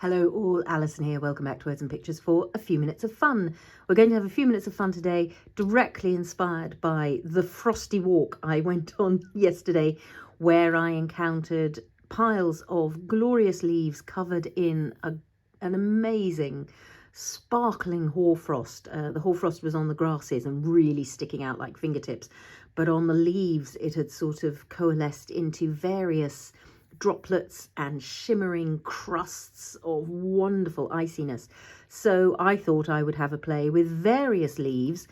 Hello all, Alison here. Welcome back to Words and Pictures for a few minutes of fun. We're going to have a few minutes of fun today, directly inspired by the frosty walk I went on yesterday, where I encountered piles of glorious leaves covered in an amazing sparkling hoarfrost. The hoarfrost was on the grasses and really sticking out like fingertips, but on the leaves it had sort of coalesced into various droplets and shimmering crusts of wonderful iciness. So I thought I would have a play with various leaves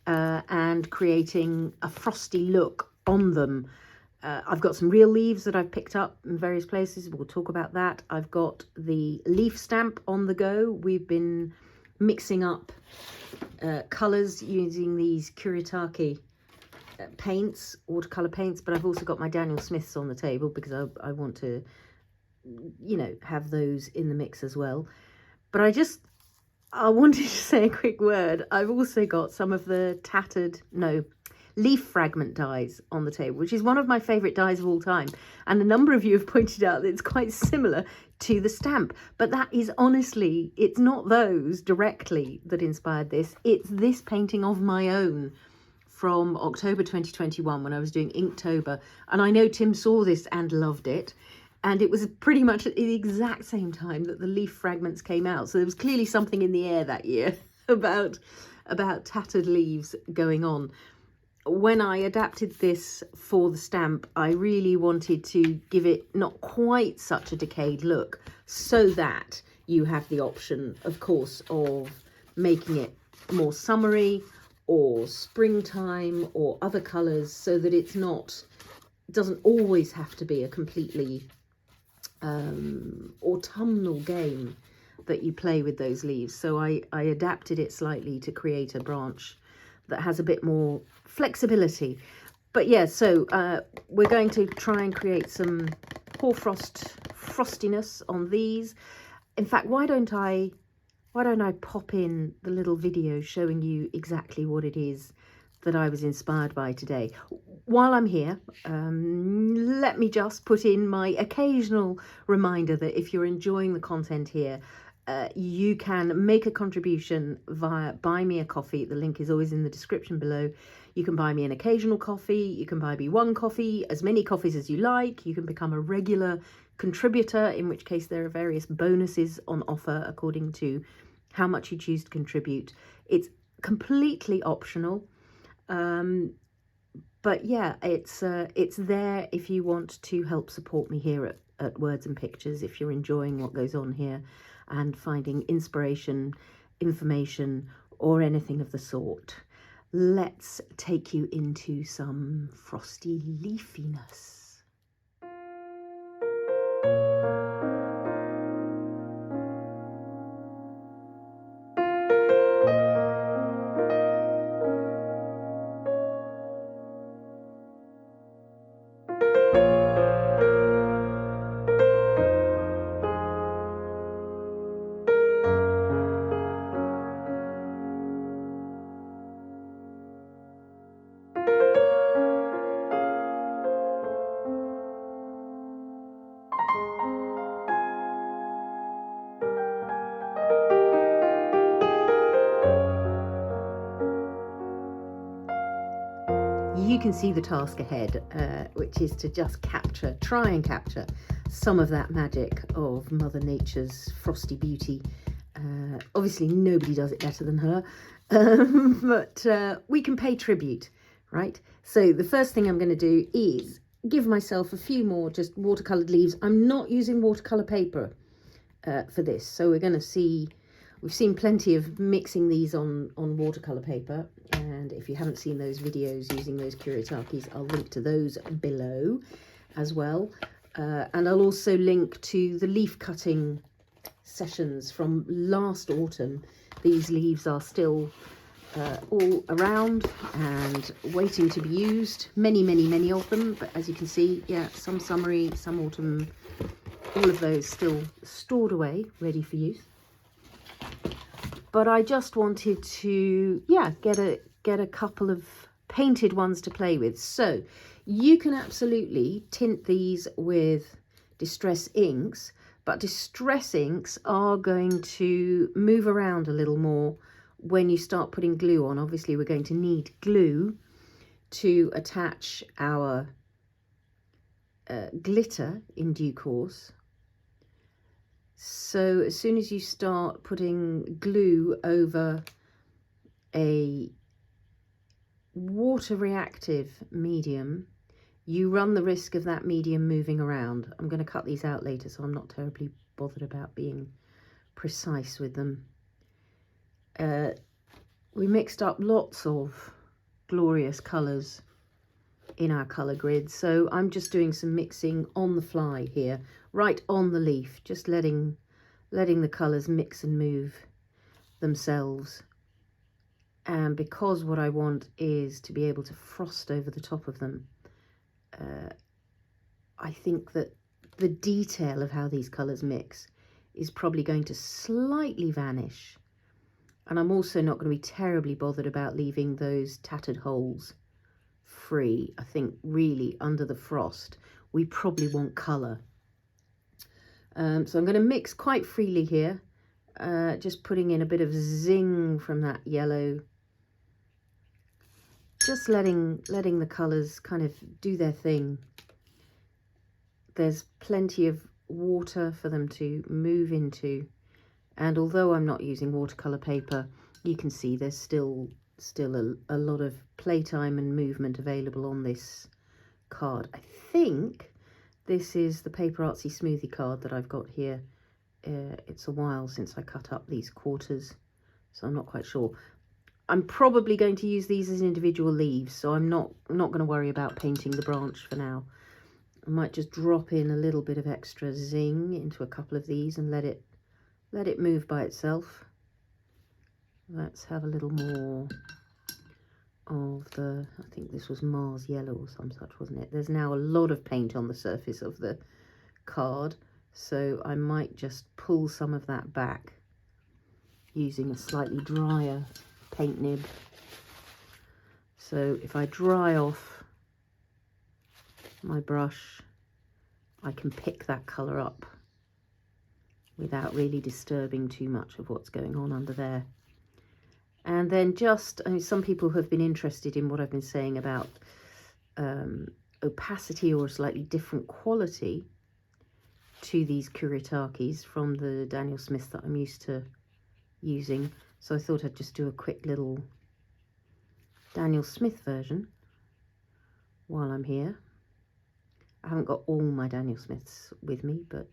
and creating a frosty look on them. I've got some real leaves that I've picked up in various places. We'll talk about that. I've got the leaf stamp on the go. We've been mixing up colours using these Kuretake paints, watercolour paints, but I've also got my Daniel Smiths on the table because I want to, you know, have those in the mix as well. But I wanted to say a quick word. I've also got some of the leaf fragment dies on the table, which is one of my favourite dies of all time. And a number of you have pointed out that it's quite similar to the stamp. But that is honestly, it's not those directly that inspired this. It's this painting of my own from October 2021 when I was doing Inktober. And I know Tim saw this and loved it. And it was pretty much at the exact same time that the leaf fragments came out. So there was clearly something in the air that year about tattered leaves going on. When I adapted this for the stamp, I really wanted to give it not quite such a decayed look, so that you have the option, of course, of making it more summery or springtime or other colours, so that it doesn't always have to be a completely autumnal game that you play with those leaves. So I adapted it slightly to create a branch that has a bit more flexibility. But yeah, so we're going to try and create some hoarfrost frostiness on these. In fact, why don't I pop in the little video showing you exactly what it is that I was inspired by today. While I'm here, let me just put in my occasional reminder that if you're enjoying the content here, you can make a contribution via Buy Me a Coffee. The link is always in the description below. You can buy me an occasional coffee. You can buy me one coffee, as many coffees as you like. You can become a regular contributor, in which case there are various bonuses on offer according to how much you choose to contribute. It's completely optional. But yeah, it's there if you want to help support me here at Words and Pictures, if you're enjoying what goes on here and finding inspiration, information, or anything of the sort. Let's take you into some frosty leafiness. You can see the task ahead, which is to just try and capture some of that magic of Mother Nature's frosty beauty. Obviously, nobody does it better than her, but we can pay tribute, right? So the first thing I'm going to do is give myself a few more just watercoloured leaves. I'm not using watercolour paper for this, so we're going to see. We've seen plenty of mixing these on watercolour paper, and if you haven't seen those videos using those Kuretakes, I'll link to those below as well. And I'll also link to the leaf cutting sessions from last autumn. These leaves are still all around and waiting to be used. Many, many, many of them, but as you can see, yeah, some summery, some autumn, all of those still stored away, ready for use. But I just wanted to, yeah, get a couple of painted ones to play with. So you can absolutely tint these with distress inks, but But distress inks are going to move around a little more when you start putting glue on. Obviously, we're going to need glue to attach our glitter in due course. So as soon as you start putting glue over a water reactive medium, you run the risk of that medium moving around. I'm going to cut these out later, so I'm not terribly bothered about being precise with them. We mixed up lots of glorious colours in our colour grid, so I'm just doing some mixing on the fly here, right on the leaf, just letting the colours mix and move themselves. And because what I want is to be able to frost over the top of them, I think that the detail of how these colours mix is probably going to slightly vanish. And I'm also not going to be terribly bothered about leaving those tattered holes free. I think really under the frost, we probably want colour. So I'm going to mix quite freely here, just putting in a bit of zing from that yellow. Just letting the colours kind of do their thing. There's plenty of water for them to move into, and although I'm not using watercolour paper, you can see there's still a lot of playtime and movement available on this card. I think this is the PaperArtsy smoothie card that I've got here. It's a while since I cut up these quarters, so I'm not quite sure. I'm probably going to use these as individual leaves, so I'm not going to worry about painting the branch for now. I might just drop in a little bit of extra zing into a couple of these and let it move by itself. Let's have a little more of the, I think this was Mars yellow or some such, wasn't it? There's now a lot of paint on the surface of the card, so I might just pull some of that back using a slightly drier paint nib. So if I dry off my brush, I can pick that colour up without really disturbing too much of what's going on under there. And then just, I mean, some people have been interested in what I've been saying about opacity or a slightly different quality to these Kuretakes from the Daniel Smith that I'm used to using. So I thought I'd just do a quick little Daniel Smith version while I'm here. I haven't got all my Daniel Smiths with me, but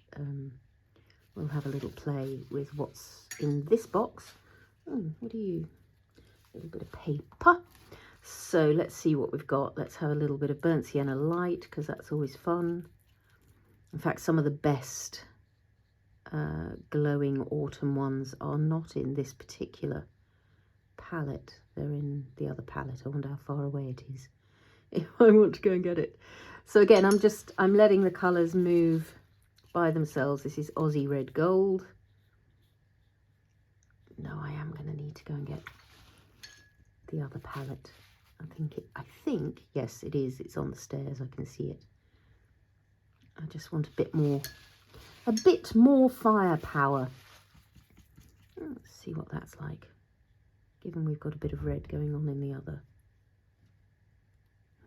we'll have a little play with what's in this box. Oh, what are you? A little bit of paper. So let's see what we've got. Let's have a little bit of burnt sienna light, because that's always fun. In fact, some of the best glowing autumn ones are not in this particular palette. They're in the other palette. I wonder how far away it is if I want to go and get it. So again, I'm letting the colours move by themselves. This is Aussie Red Gold. No, I am going to need to go and get the other palette. I think, yes, it is. It's on the stairs. I can see it. I just want a bit more firepower. Let's see what that's like, given we've got a bit of red going on in the other.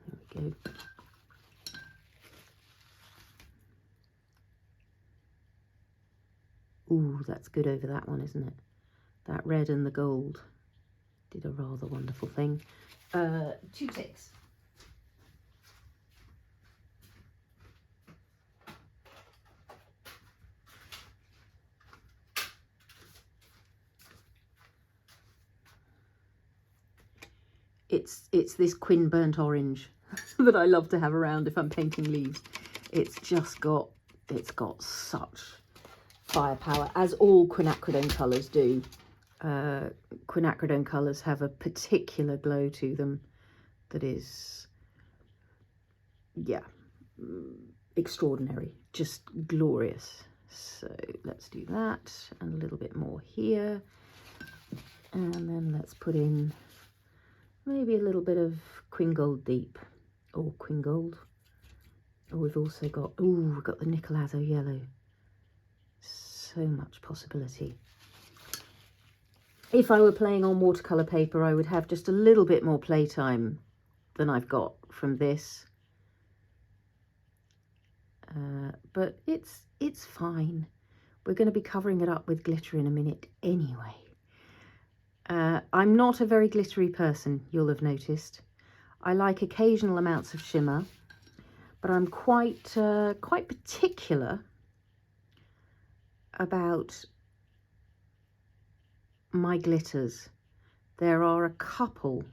There we go. Ooh, that's good over that one, isn't it? That red and the gold did a rather wonderful thing. 2 ticks. It's this Quin burnt orange that I love to have around if I'm painting leaves. It's got such firepower, as all Quinacridone colours do. Quinacridone colours have a particular glow to them that is, yeah, extraordinary, just glorious. So let's do that, and a little bit more here, and then let's put in maybe a little bit of Quin Gold Deep, or Quin Gold. Oh, we've also got, ooh, we've got the Nicolazo yellow. so much possibility. If I were playing on watercolour paper, I would have just a little bit more playtime than I've got from this. But it's fine. We're going to be covering it up with glitter in a minute anyway. I'm not a very glittery person, you'll have noticed. I like occasional amounts of shimmer, but I'm quite particular about my glitters. There are a couple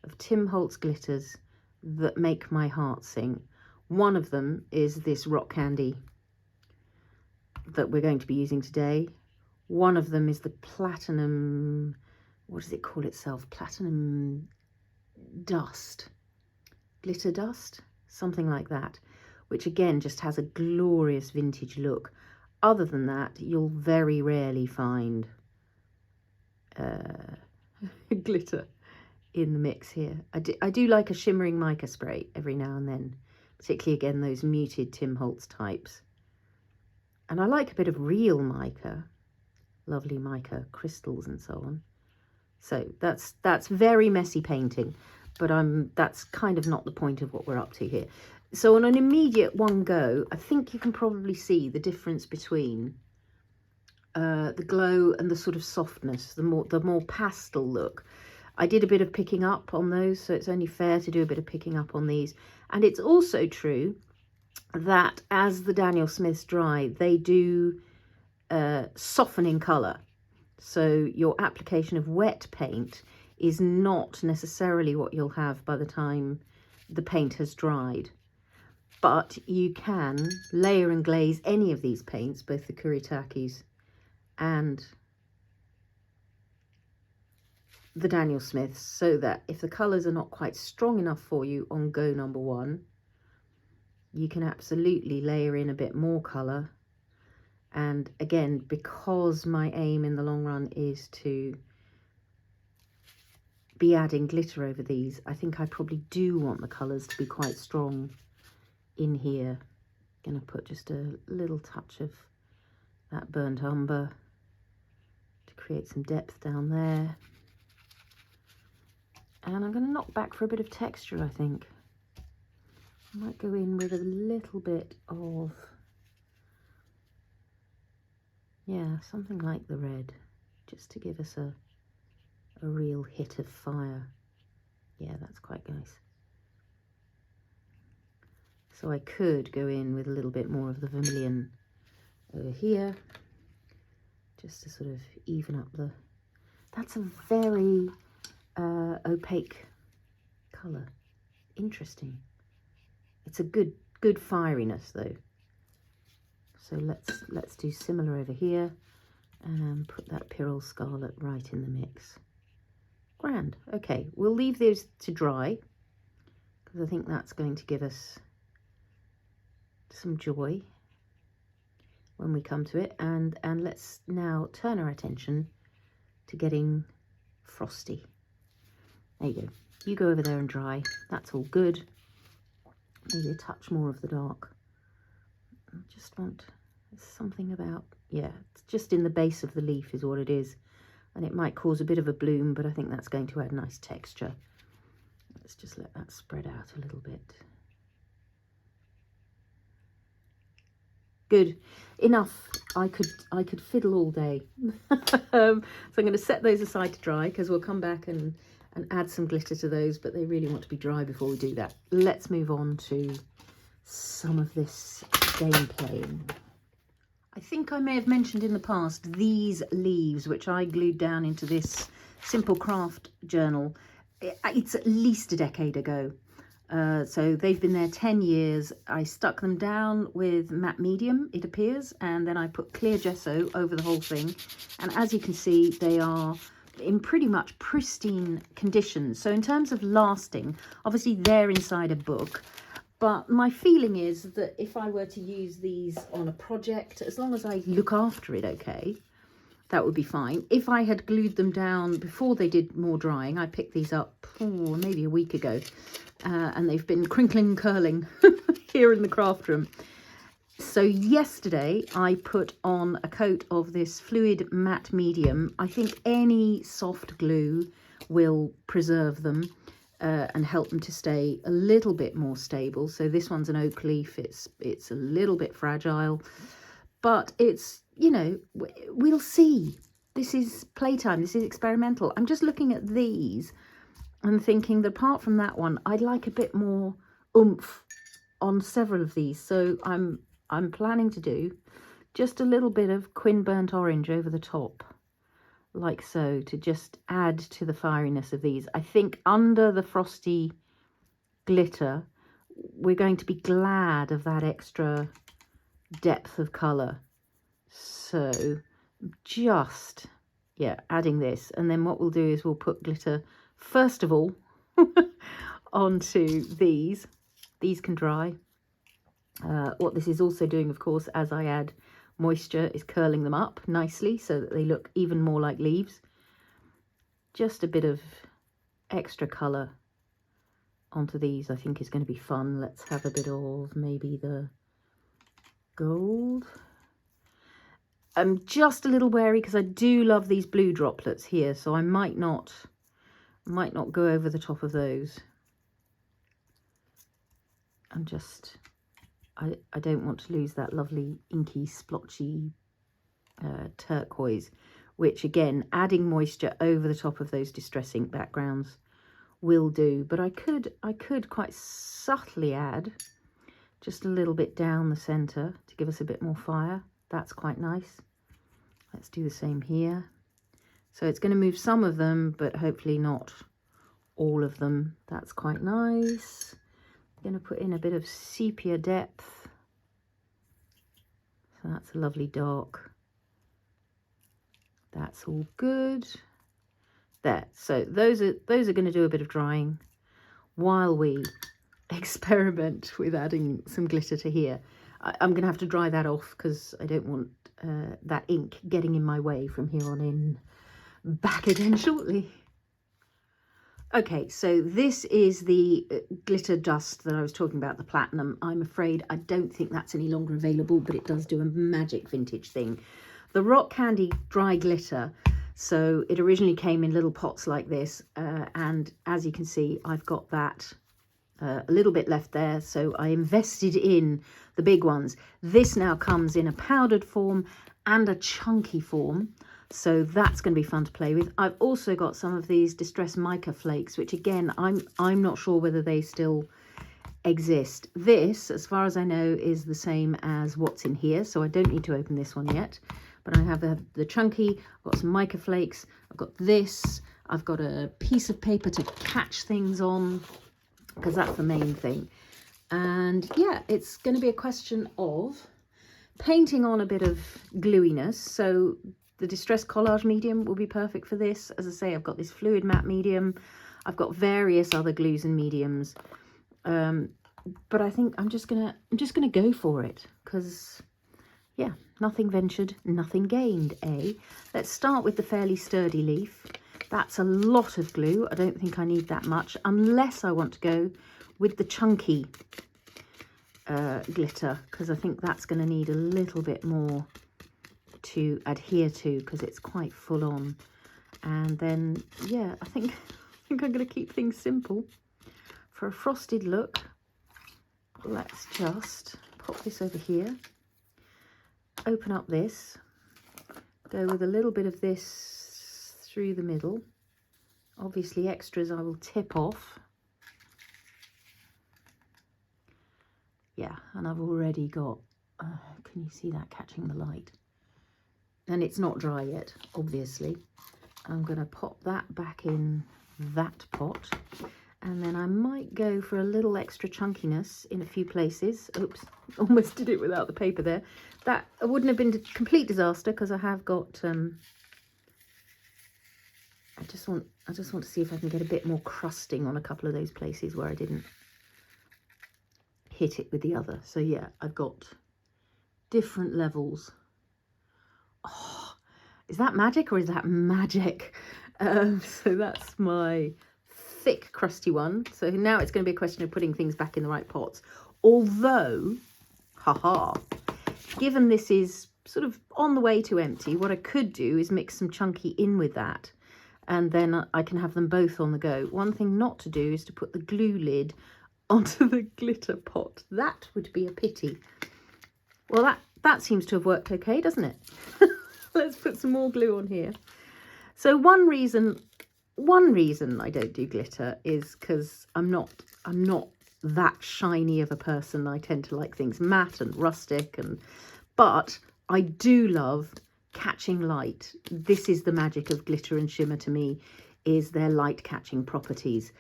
of Tim Holtz glitters that make my heart sing. One of them is this rock candy that we're going to be using today. One of them is the platinum, what does it call itself? Platinum dust, glitter dust, something like that, which again just has a glorious vintage look. Other than that, you'll very rarely find glitter in the mix here. I do like a shimmering mica spray every now and then, particularly again those muted Tim Holtz types. And I like a bit of real mica, lovely mica crystals and so on. So that's very messy painting, but that's kind of not the point of what we're up to here. So on an immediate one go, I think you can probably see the difference between the glow and the sort of softness, the more pastel look. I did a bit of picking up on those, so it's only fair to do a bit of picking up on these. And it's also true that as the Daniel Smiths dry, they do soften in colour. So your application of wet paint is not necessarily what you'll have by the time the paint has dried. But you can layer and glaze any of these paints, both the Kuretakes and the Daniel Smiths, so that if the colours are not quite strong enough for you on go number one, you can absolutely layer in a bit more colour. And again, because my aim in the long run is to be adding glitter over these, I think I probably do want the colours to be quite strong in here. Gonna put just a little touch of that burnt umber to create some depth down there. And I'm going to knock back for a bit of texture, I think. I might go in with a little bit of, yeah, something like the red, just to give us a real hit of fire. Yeah, that's quite nice. So I could go in with a little bit more of the vermilion over here, just to sort of even up the, that's a very opaque colour. Interesting. It's a good fieriness though. So let's do similar over here and put that Pyrrol Scarlet right in the mix. Grand. Okay, we'll leave those to dry because I think that's going to give us some joy when we come to it. And let's now turn our attention to getting frosty. There you go. You go over there and dry. That's all good. Maybe a touch more of the dark. I just want something about, yeah, it's just in the base of the leaf is what it is. And it might cause a bit of a bloom, but I think that's going to add nice texture. Let's just let that spread out a little bit. Good. Enough. I could fiddle all day. So I'm going to set those aside to dry because we'll come back and add some glitter to those, but they really want to be dry before we do that. Let's move on to some of this game playing. I think I may have mentioned in the past these leaves, which I glued down into this Simple Craft journal. It's at least a decade ago. So they've been there 10 years. I stuck them down with matte medium, it appears, and then I put clear gesso over the whole thing. And as you can see, they are in pretty much pristine condition. So in terms of lasting, obviously they're inside a book, but my feeling is that if I were to use these on a project, as long as I look after it okay, that would be fine. If I had glued them down before they did more drying, I picked these up maybe a week ago, and they've been crinkling and curling here in the craft room. So yesterday I put on a coat of this fluid matte medium. I think any soft glue will preserve them and help them to stay a little bit more stable. So this one's an oak leaf. It's a little bit fragile, but it's, you know, we'll see. This is playtime. This is experimental. I'm just looking at these and thinking that apart from that one, I'd like a bit more oomph on several of these. So I'm planning to do just a little bit of Quin burnt orange over the top, like so, to just add to the fieriness of these. I think under the frosty glitter, we're going to be glad of that extra depth of colour. So just, yeah, adding this. And then what we'll do is we'll put glitter, first of all, onto these. These can dry. What this is also doing, of course, as I add moisture, is curling them up nicely so that they look even more like leaves. Just a bit of extra colour onto these, I think, is going to be fun. Let's have a bit of maybe the gold. I'm just a little wary because I do love these blue droplets here, so I might not go over the top of those. I'm just, I don't want to lose that lovely inky splotchy turquoise, which again, adding moisture over the top of those distress ink backgrounds will do. But I could quite subtly add just a little bit down the centre to give us a bit more fire. That's quite nice. Let's do the same here. So it's going to move some of them, but hopefully not all of them. That's quite nice. I'm going to put in a bit of sepia depth. So that's a lovely dark. That's all good. There. So those are going to do a bit of drying while we experiment with adding some glitter to here. I'm going to have to dry that off because I don't want that ink getting in my way from here on in. Back again shortly. Okay, so this is the glitter dust that I was talking about, the platinum. I'm afraid I don't think that's any longer available, but it does do a magic vintage thing. The rock candy dry glitter, so it originally came in little pots like this, and as you can see, I've got that a little bit left there, so I invested in the big ones. This now comes in a powdered form and a chunky form, so that's going to be fun to play with. I've also got some of these Distress Mica Flakes, which again, I'm not sure whether they still exist. This, as far as I know, is the same as what's in here, so I don't need to open this one yet. But I have the chunky, I've got some mica flakes, I've got this, I've got a piece of paper to catch things on, because that's the main thing. And yeah, it's going to be a question of painting on a bit of gluiness. So the Distress Collage medium will be perfect for this. As I say, I've got this fluid matte medium. I've got various other glues and mediums. But I think I'm just gonna go for it, because yeah, nothing ventured, nothing gained, eh? Let's start with the fairly sturdy leaf. That's a lot of glue. I don't think I need that much, unless I want to go with the chunky glitter, because I think that's going to need a little bit more to adhere to, because it's quite full on. And then, yeah, I think I'm going to keep things simple. For a frosted look, let's just pop this over here. Open up this, go with a little bit of this through the middle. Obviously extras I will tip off. Yeah, and I've already got, can you see that catching the light? And it's not dry yet, obviously. I'm going to pop that back in that pot. And then I might go for a little extra chunkiness in a few places. Oops, almost did it without the paper there. That wouldn't have been a complete disaster, because I have got, I just want to see if I can get a bit more crusting on a couple of those places where I didn't hit it with the other. So yeah, I've got different levels. Oh, is that magic or is that magic? So that's my thick crusty one. So now it's going to be a question of putting things back in the right pots, although haha, given this is sort of on the way to empty, what I could do is mix some chunky in with that, and then I can have them both on the go. One thing not to do is to put the glue lid onto the glitter pot. That would be a pity. Well, that seems to have worked okay, doesn't it? Let's put some more glue on here. So one reason I don't do glitter is because I'm not that shiny of a person. I tend to like things matte and rustic, but I do love catching light. This is the magic of glitter and shimmer to me, is their light catching properties.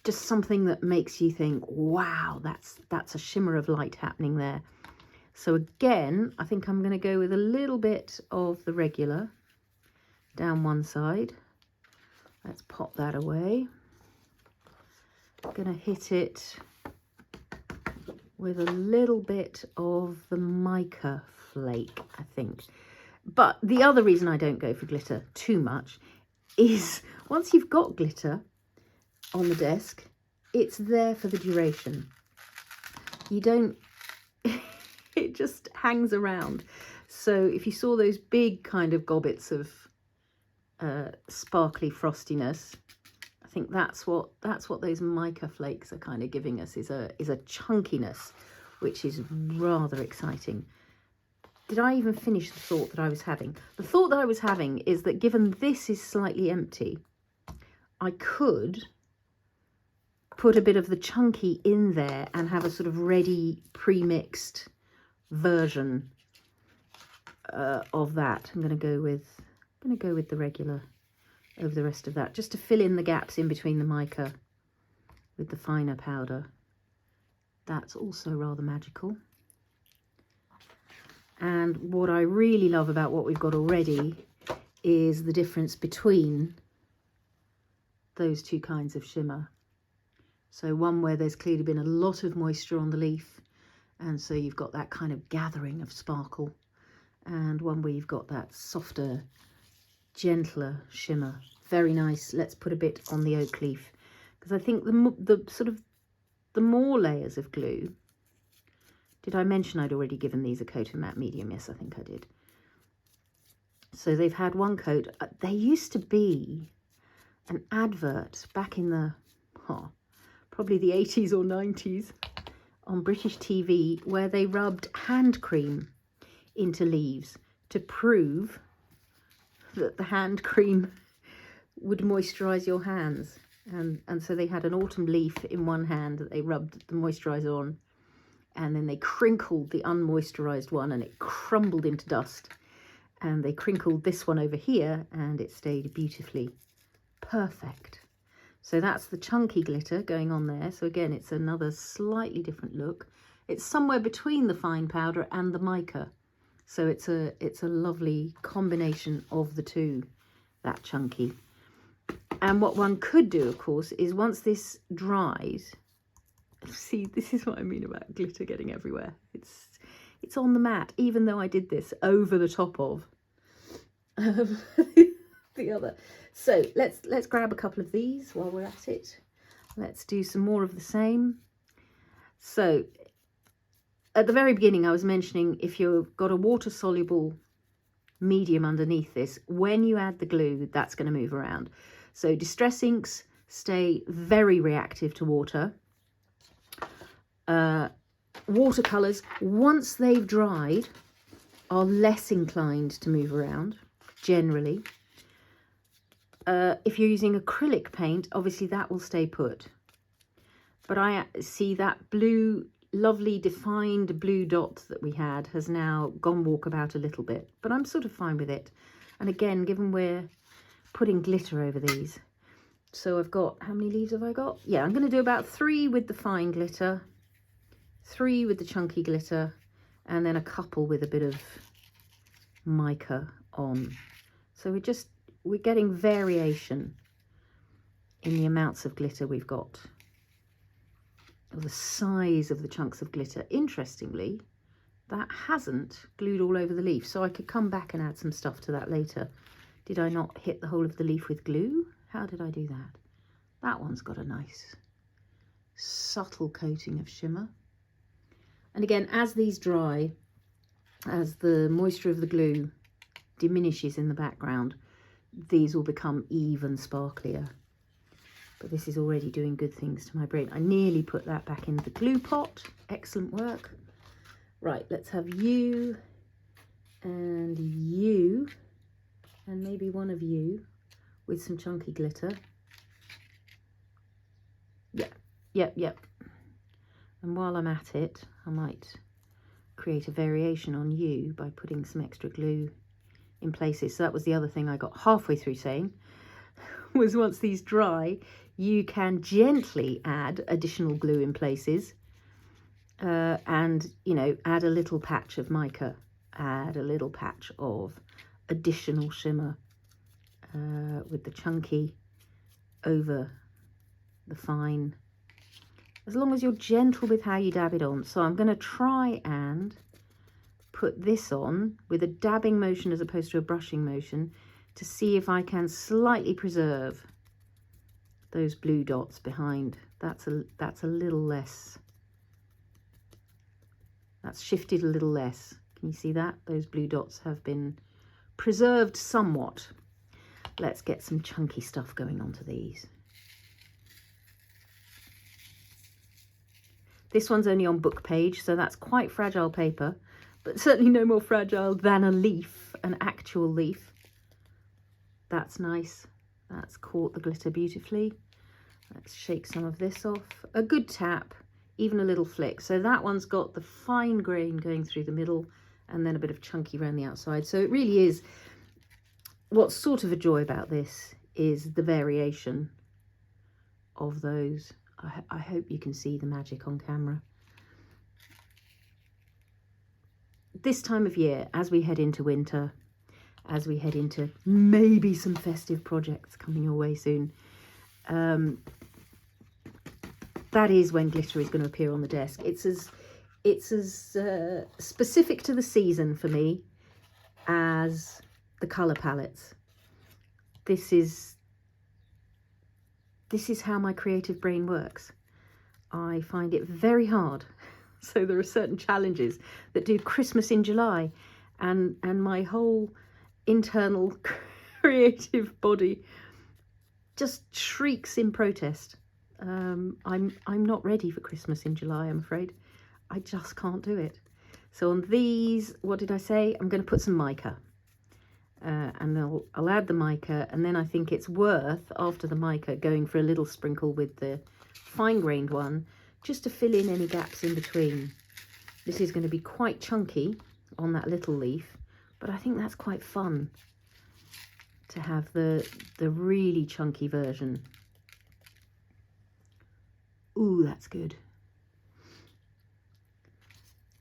Just something that makes you think, wow, that's a shimmer of light happening there. So again, I think I'm going to go with a little bit of the regular down one side. Let's pop that away. I'm going to hit it with a little bit of the mica flake, I think. But the other reason I don't go for glitter too much is once you've got glitter on the desk, it's there for the duration. You don't, it just hangs around. So if you saw those big kind of gobbets of sparkly frostiness, I think that's what those mica flakes are kind of giving us, is a chunkiness, which is rather exciting. Did I even finish the thought that I was having? The thought that I was having is that given this is slightly empty, I could put a bit of the chunky in there and have a sort of ready pre-mixed version of that. I'm going to go with the regular over the rest of that, just to fill in the gaps in between the mica with the finer powder. That's also rather magical. And what I really love about what we've got already is the difference between those two kinds of shimmer. So one where there's clearly been a lot of moisture on the leaf, and so you've got that kind of gathering of sparkle, and one where you've got that softer, gentler shimmer. Very nice. Let's put a bit on the oak leaf, because I think the more layers of glue. Did I mention I'd already given these a coat of matte medium? Yes, I think I did. So they've had one coat. There used to be an advert back in the probably the 80s or 90s on British TV where they rubbed hand cream into leaves to prove that the hand cream would moisturize your hands. And so they had an autumn leaf in one hand that they rubbed the moisturizer on, and then they crinkled the unmoisturized one and it crumbled into dust, and they crinkled this one over here and it stayed beautifully perfect. So that's the chunky glitter going on there. So again, it's another slightly different look. It's somewhere between the fine powder and the mica, so it's a lovely combination of the two, that chunky. And what one could do, of course, is once this dries, see, this is what I mean about glitter getting everywhere. It's on the mat, even though I did this over the top of the other. So let's grab a couple of these while we're at it. Let's do some more of the same. So at the very beginning, I was mentioning if you've got a water-soluble medium underneath this, when you add the glue, that's going to move around. So distress inks stay very reactive to water. Watercolours, once they've dried, are less inclined to move around, generally. If you're using acrylic paint, obviously that will stay put. But I see that blue, lovely defined blue dot that we had has now gone walkabout a little bit, but I'm sort of fine with it. And again, given we're putting glitter over these, so I've got, how many leaves have I got? Yeah, I'm going to do about 3 with the fine glitter, 3 with the chunky glitter, and then a couple with a bit of mica on. So we're getting variation in the amounts of glitter we've got, or the size of the chunks of glitter. Interestingly, that hasn't glued all over the leaf, so I could come back and add some stuff to that later. Did I not hit the whole of the leaf with glue? How did I do that? That one's got a nice subtle coating of shimmer. And again, as these dry, as the moisture of the glue diminishes in the background, these will become even sparklier. But this is already doing good things to my brain. I nearly put that back in the glue pot. Excellent work. Right, let's have you and maybe one of you with some chunky glitter. Yep. And while I'm at it, I might create a variation on you by putting some extra glue in places. So that was the other thing I got halfway through saying, was once these dry, you can gently add additional glue in places, and, you know, add a little patch of mica, add a little patch of additional shimmer with the chunky over the fine, as long as you're gentle with how you dab it on. So I'm going to try and put this on with a dabbing motion as opposed to a brushing motion to see if I can slightly preserve those blue dots behind. That's a little less. That's shifted a little less. Can you see that? Those blue dots have been preserved somewhat. Let's get some chunky stuff going onto these. This one's only on book page, so that's quite fragile paper, but certainly no more fragile than a leaf, an actual leaf. That's nice. That's caught the glitter beautifully. Let's shake some of this off. A good tap, even a little flick. So that one's got the fine grain going through the middle and then a bit of chunky around the outside. So it really is, what's sort of a joy about this is the variation of those. I hope you can see the magic on camera. This time of year, as we head into winter, as we head into maybe some festive projects coming your way soon, that is when glitter is going to appear on the desk. It's as specific to the season for me as the colour palettes. This is how my creative brain works. I find it very hard. So there are certain challenges that do Christmas in July, and my whole internal creative body just shrieks in protest. I'm not ready for Christmas in July, I'm afraid. I just can't do it. So on these, what did I say? I'm going to put some mica. And I'll add the mica, and then I think it's worth, after the mica, going for a little sprinkle with the fine-grained one, just to fill in any gaps in between. This is going to be quite chunky on that little leaf, but I think that's quite fun to have the really chunky version. Ooh, that's good.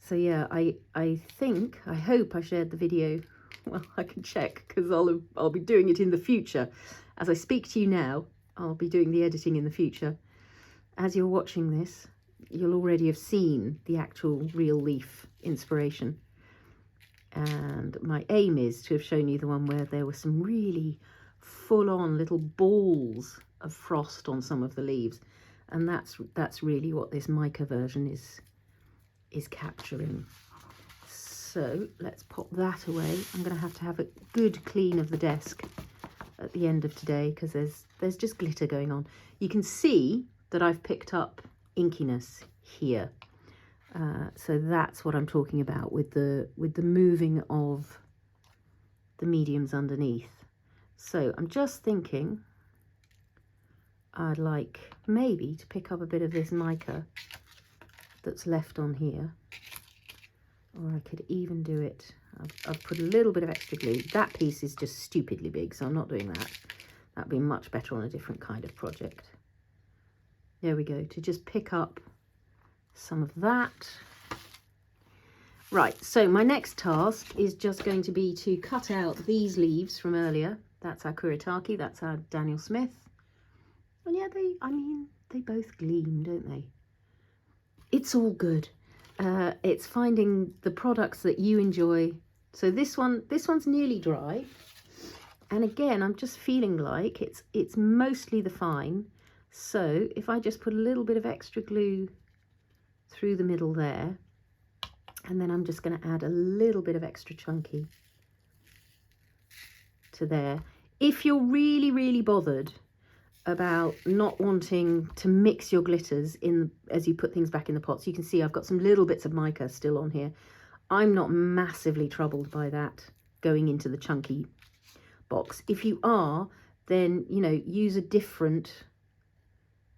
So yeah, I hope I shared the video. Well, I can check because I'll be doing it in the future. As I speak to you now, I'll be doing the editing in the future. As you're watching this, you'll already have seen the actual real leaf inspiration. And my aim is to have shown you the one where there were some really full-on little balls of frost on some of the leaves. And that's really what this mica version is capturing. So let's pop that away. I'm going to have a good clean of the desk at the end of today because there's just glitter going on. You can see that I've picked up inkiness here. So that's what I'm talking about with the moving of the mediums underneath. So I'm just thinking I'd like maybe to pick up a bit of this mica that's left on here. Or I could even do it. I've put a little bit of extra glue. That piece is just stupidly big, so I'm not doing that. That'd be much better on a different kind of project. There we go, to just pick up some of that. Right, so my next task is just going to be to cut out these leaves from earlier. That's our Kuretake, that's our Daniel Smith. And yeah, they both gleam, don't they? It's all good. It's finding the products that you enjoy. So this one's nearly dry, and again I'm just feeling like it's mostly the fine. So if I just put a little bit of extra glue through the middle there, And then I'm just going to add a little bit of extra chunky to there. If you're really, really bothered about not wanting to mix your glitters in as you put things back in the pots, you can see I've got some little bits of mica still on here. I'm not massively troubled by that going into the chunky box. If you are, then, you know, use a different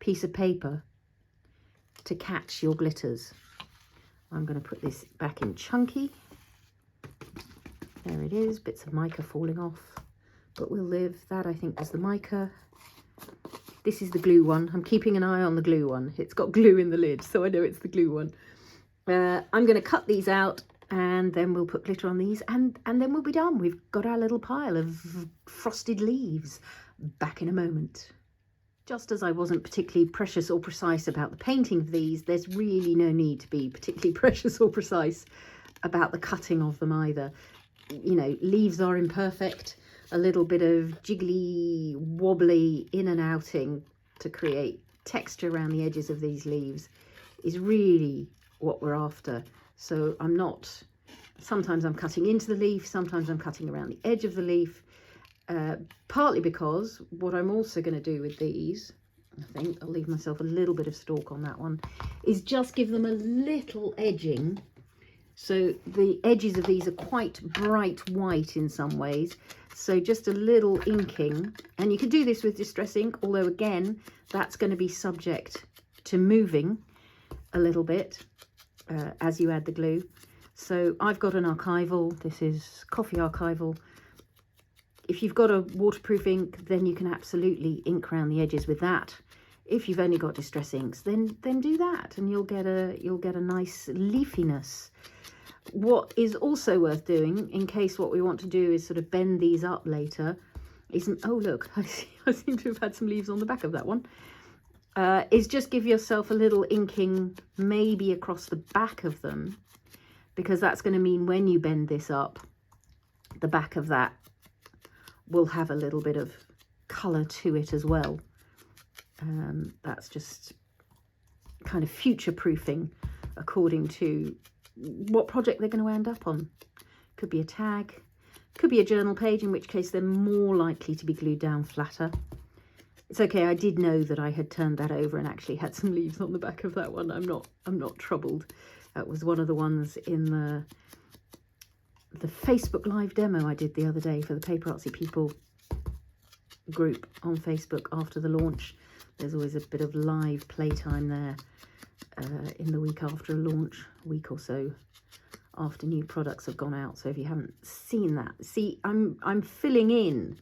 piece of paper to catch your glitters. I'm going to put this back in chunky. There it is, bits of mica falling off, but we'll live. That, I think, was the mica. This is the glue one. I'm keeping an eye on the glue one. It's got glue in the lid, so I know it's the glue one. I'm going to cut these out, and then we'll put glitter on these, and then we'll be done. We've got our little pile of frosted leaves. Back in a moment. Just as I wasn't particularly precious or precise about the painting of these, there's really no need to be particularly precious or precise about the cutting of them either. You know, leaves are imperfect. A little bit of jiggly, wobbly in and outing to create texture around the edges of these leaves is really what we're after. So I'm not, sometimes I'm cutting into the leaf, sometimes I'm cutting around the edge of the leaf. Partly because what I'm also going to do with these, I think I'll leave myself a little bit of stalk on that one, is just give them a little edging. So the edges of these are quite bright white in some ways, so just a little inking. And you could do this with distress ink, although again that's going to be subject to moving a little bit as you add the glue. So I've got an archival, this is Coffee Archival. If you've got a waterproof ink, then you can absolutely ink around the edges with that. If you've only got distress inks, then do that, and you'll get a nice leafiness. What is also worth doing, in case what we want to do is sort of bend these up later, is, oh look, I seem to have had some leaves on the back of that one, is just give yourself a little inking maybe across the back of them, because that's going to mean when you bend this up, the back of that will have a little bit of colour to it as well. That's just kind of future proofing according to what project they're going to end up on. Could be a tag, could be a journal page, in which case they're more likely to be glued down flatter. It's okay, I did know that I had turned that over and actually had some leaves on the back of that one. I'm not troubled. That was one of the ones in the Facebook live demo I did the other day for the PaperArtsy people group on Facebook after the launch. There's always a bit of live playtime there in the week after a launch, a week or so after new products have gone out. So if you haven't seen that, see, I'm filling in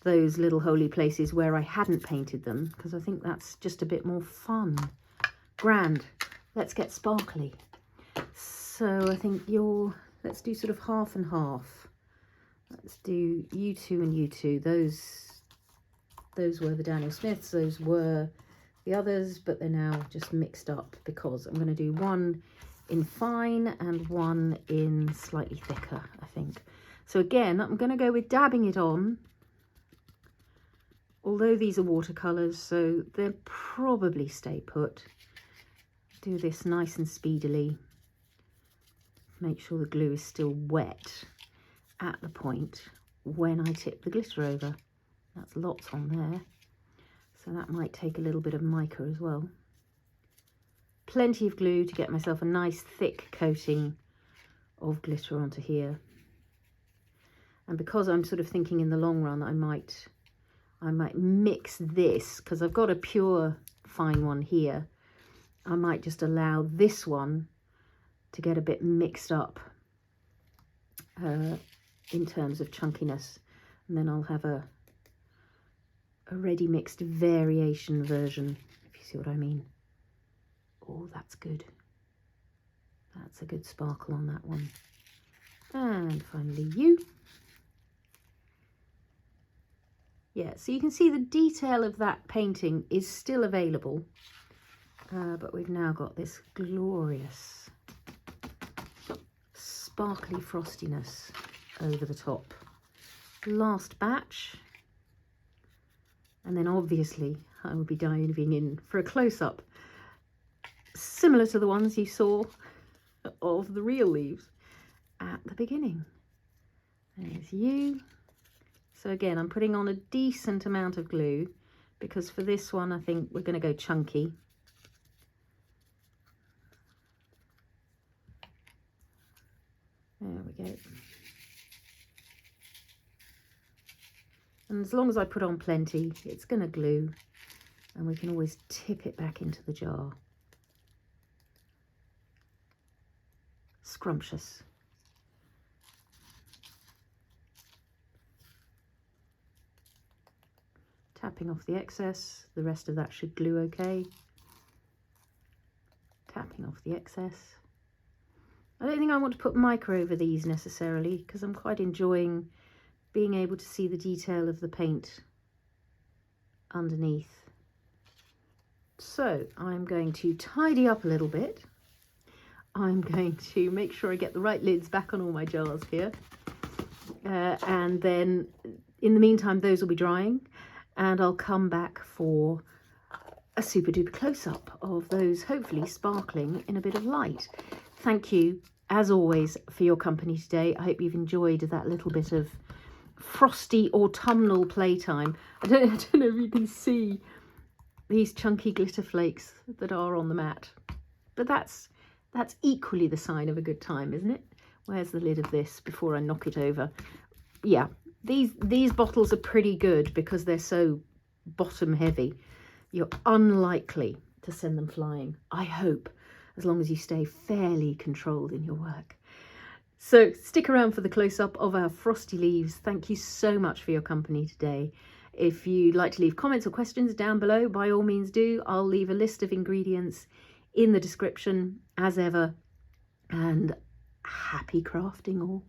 those little holy places where I hadn't painted them, because I think that's just a bit more fun. Grand. Let's get sparkly. So I think let's do sort of half and half. Let's do you two and you two. Those were the Daniel Smiths, those were the others, but they're now just mixed up because I'm going to do one in fine and one in slightly thicker, I think. So again, I'm going to go with dabbing it on, although these are watercolours, so they'll probably stay put. Do this nice and speedily. Make sure the glue is still wet at the point when I tip the glitter over. That's lots on there, so that might take a little bit of mica as well. Plenty of glue to get myself a nice thick coating of glitter onto here. And because I'm sort of thinking in the long run, I might mix this, because I've got a pure fine one here. I might just allow this one to get a bit mixed up in terms of chunkiness, and then I'll have a ready mixed variation version, if you see what I mean. Oh, that's good. That's a good sparkle on that one. And finally you. Yeah, so you can see the detail of that painting is still available, but we've now got this glorious sparkly frostiness over the top. Last batch, and then obviously I will be diving in for a close-up similar to the ones you saw of the real leaves at the beginning. There's you. So again, I'm putting on a decent amount of glue because for this one, I think we're going to go chunky. There we go. And as long as I put on plenty, it's going to glue, and we can always tip it back into the jar. Scrumptious. Tapping off the excess, the rest of that should glue okay. Tapping off the excess. I don't think I want to put mica over these necessarily because I'm quite enjoying being able to see the detail of the paint underneath. So I'm going to tidy up a little bit. I'm going to make sure I get the right lids back on all my jars here. And then in the meantime, those will be drying. And I'll come back for a super duper close-up of those, hopefully sparkling in a bit of light. Thank you, as always, for your company today. I hope you've enjoyed that little bit of frosty autumnal playtime. I don't know if you can see these chunky glitter flakes that are on the mat, but that's equally the sign of a good time, isn't it? Where's the lid of this before I knock it over? Yeah. These bottles are pretty good because they're so bottom heavy. You're unlikely to send them flying, I hope, as long as you stay fairly controlled in your work. So stick around for the close-up of our frosty leaves. Thank you so much for your company today. If you'd like to leave comments or questions down below, by all means do. I'll leave a list of ingredients in the description as ever. And happy crafting all.